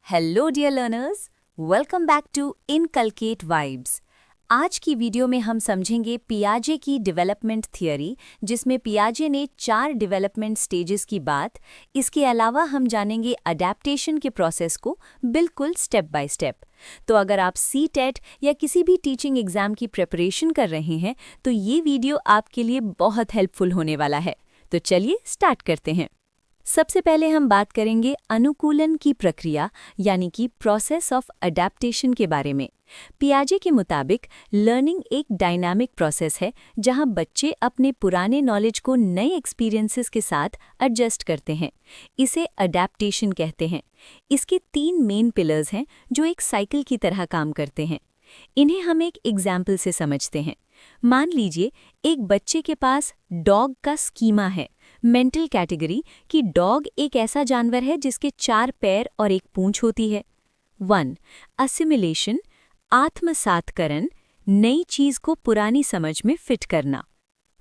Hello dear learners, welcome back to Inculcate Vibes. आज की video में हम समझेंगे पियाजे की डेवलपमेंट थियरी, जिसमें पियाजे ने 4 डेवलपमेंट स्टेजेस की बात। इसके अलावा हम जानेंगे अडेप्टेशन के प्रोसेस को बिल्कुल स्टेप बाय स्टेप। तो अगर आप सीटेट या किसी भी टीचिंग एग्जाम की प्रिपरेशन कर रहे हैं तो ये वीडियो आपके लिए बहुत हेल्पफुल होने वाला है। तो चलिए स्टार्ट करते हैं। सबसे पहले हम बात करेंगे अनुकूलन की प्रक्रिया यानी कि प्रोसेस ऑफ अडेप्टेशन के बारे में। पियाजे के मुताबिक लर्निंग एक डायनामिक प्रोसेस है जहां बच्चे अपने पुराने नॉलेज को नए एक्सपीरियंसेस के साथ एडजस्ट करते हैं। इसे अडेप्टेशन कहते हैं। इसके 3 मेन पिलर्स हैं जो एक साइकिल की तरह काम करते हैं। इन्हें हम एक एग्जाम्पल से समझते हैं। मान लीजिए एक बच्चे के पास डॉग का स्कीमा है, मेंटल कैटेगरी कि डॉग एक ऐसा जानवर है जिसके 4 पैर और एक पूंछ होती है। 1. असिमिलेशन, आत्मसातकरण, नई चीज को पुरानी समझ में फिट करना।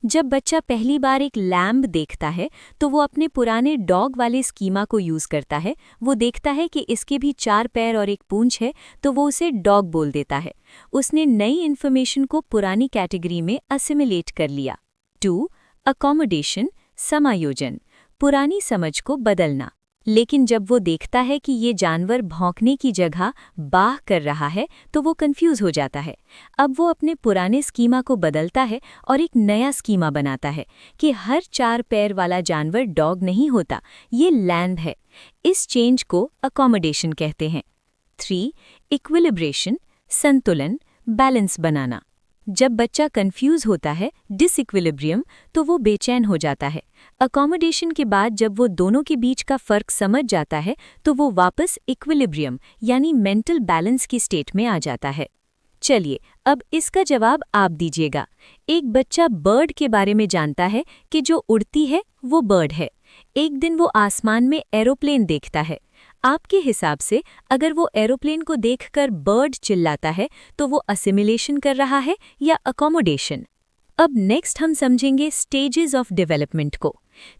जब बच्चा पहली बार एक लैम्ब देखता है तो वो अपने पुराने डॉग वाले स्कीमा को यूज करता है। वो देखता है कि इसके भी 4 पैर और एक पूंछ है तो वो उसे डॉग बोल देता है। उसने नई इन्फॉर्मेशन को पुरानी कैटेगरी में असिमिलेट कर लिया। 2. अकोमोडेशन, समायोजन, पुरानी समझ को बदलना। लेकिन जब वो देखता है कि ये जानवर भौंकने की जगह बाह कर रहा है तो वो कंफ्यूज हो जाता है। अब वो अपने पुराने स्कीमा को बदलता है और एक नया स्कीमा बनाता है कि हर 4 पैर वाला जानवर डॉग नहीं होता, ये लैम्ब है। इस चेंज को अकोमोडेशन कहते हैं। 3. इक्विलिब्रेशन, संतुलन, बैलेंस बनाना। जब बच्चा कंफ्यूज होता है, डिसइक्विलिब्रियम, तो वो बेचैन हो जाता है। अकोमोडेशन के बाद जब वो दोनों के बीच का फर्क समझ जाता है तो वो वापस इक्विलिब्रियम यानी मेंटल बैलेंस की स्टेट में आ जाता है। चलिए अब इसका जवाब आप दीजिएगा। एक बच्चा बर्ड के बारे में जानता है कि जो उड़ती है वो बर्ड है। एक दिन वो आसमान में एरोप्लेन देखता है। आपके हिसाब से अगर वो एरोप्लेन को देखकर बर्ड चिल्लाता है तो वो असिमिलेशन कर रहा है या अकोमोडेशन? अब नेक्स्ट हम समझेंगे स्टेजेस ऑफ डेवलपमेंट को।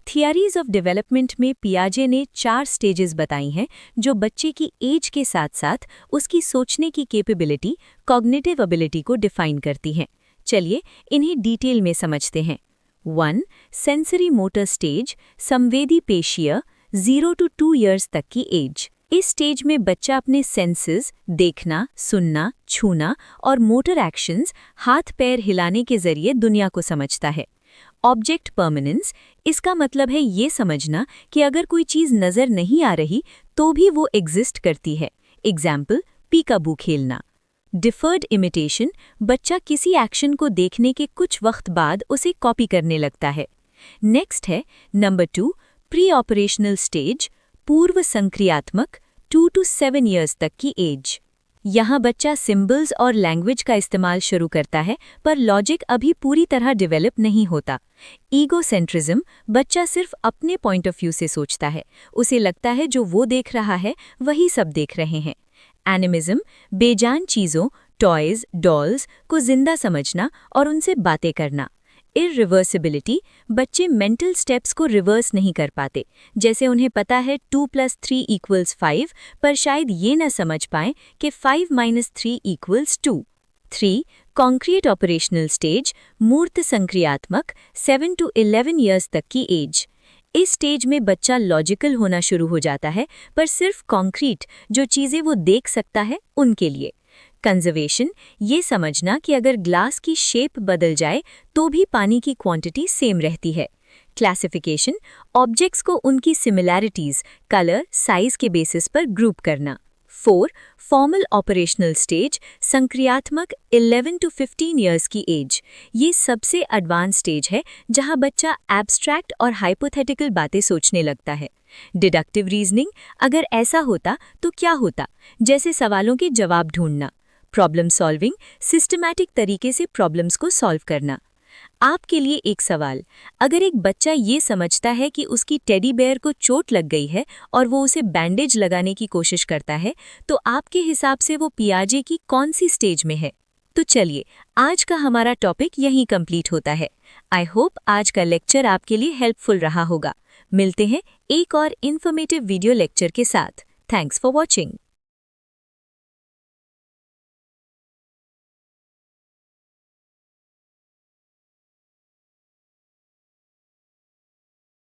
थियरीज ऑफ डेवलपमेंट में पियाजे ने 4 स्टेजेस बताई हैं जो बच्चे की एज के साथ साथ उसकी सोचने की कैपेबिलिटी, कॉग्निटिव एबिलिटी को डिफाइन करती हैं। चलिए इन्हें डिटेल में समझते हैं। 1. सेंसरी मोटर स्टेज, संवेदी पेशीय, 0 to 2 ईयर्स तक की एज। इस स्टेज में बच्चा अपने सेंसेस, देखना, सुनना, छूना और मोटर एक्शंस, हाथ पैर हिलाने के जरिए दुनिया को समझता है। ऑब्जेक्ट परमानेंस, इसका मतलब है ये समझना कि अगर कोई चीज नजर नहीं आ रही तो भी वो एग्जिस्ट करती है। एग्जाम्पल, पीकाबू खेलना। डिफर्ड इमिटेशन, बच्चा किसी एक्शन को देखने के कुछ वक्त बाद उसे कॉपी करने लगता है। नेक्स्ट है नंबर 2, प्री ऑपरेशनल स्टेज, पूर्व संक्रियात्मक, 2 to 7 ईयर्स तक की एज। यहाँ बच्चा सिंबल्स और लैंग्वेज का इस्तेमाल शुरू करता है पर लॉजिक अभी पूरी तरह डेवलप नहीं होता। ईगोसेंट्रिज्म, बच्चा सिर्फ अपने पॉइंट ऑफ व्यू से सोचता है। उसे लगता है जो वो देख रहा है वही सब देख रहे हैं। एनिमिज्म, बेजान चीज़ों, टॉयज, डॉल्स को जिंदा समझना और उनसे बातें करना। इररिवर्सिबिलिटी, बच्चे मेंटल स्टेप्स को रिवर्स नहीं कर पाते। जैसे उन्हें पता है 2 + 3 = 5 पर शायद ये न समझ पाएं कि 5 - 3 = 2। 3. कॉन्क्रीट ऑपरेशनल स्टेज, मूर्त संक्रियात्मक, 7 to 11 ईयर्स तक की एज। इस स्टेज में बच्चा लॉजिकल होना शुरू हो जाता है पर सिर्फ कॉन्क्रीट, जो चीज़ें वो देख सकता है उनके लिए। कंजर्वेशन, ये समझना कि अगर ग्लास की शेप बदल जाए तो भी पानी की क्वांटिटी सेम रहती है। क्लासिफिकेशन, ऑब्जेक्ट्स को उनकी सिमिलैरिटीज, कलर, साइज के बेसिस पर ग्रुप करना। 4. फॉर्मल ऑपरेशनल स्टेज, संक्रियात्मक, 11 to 15 ईयर्स की एज। ये सबसे एडवांस स्टेज है जहां बच्चा एब्स्ट्रैक्ट और हाइपोथेटिकल बातें सोचने लगता है। डिडक्टिव रीजनिंग, अगर ऐसा होता तो क्या होता, जैसे सवालों के जवाब ढूंढना। प्रॉब्लम सॉल्विंग, सिस्टमैटिक तरीके से प्रॉब्लम्स को सॉल्व करना। आपके लिए एक सवाल, अगर एक बच्चा ये समझता है कि उसकी टेडी बेयर को चोट लग गई है और वो उसे बैंडेज लगाने की कोशिश करता है तो आपके हिसाब से वो पियाजे की कौन सी स्टेज में है? तो चलिए आज का हमारा टॉपिक यहीं कंप्लीट होता है। आई होप आज का लेक्चर आपके लिए हेल्पफुल रहा होगा। मिलते हैं एक और इन्फॉर्मेटिव वीडियो लेक्चर के साथ। Thanks for watching.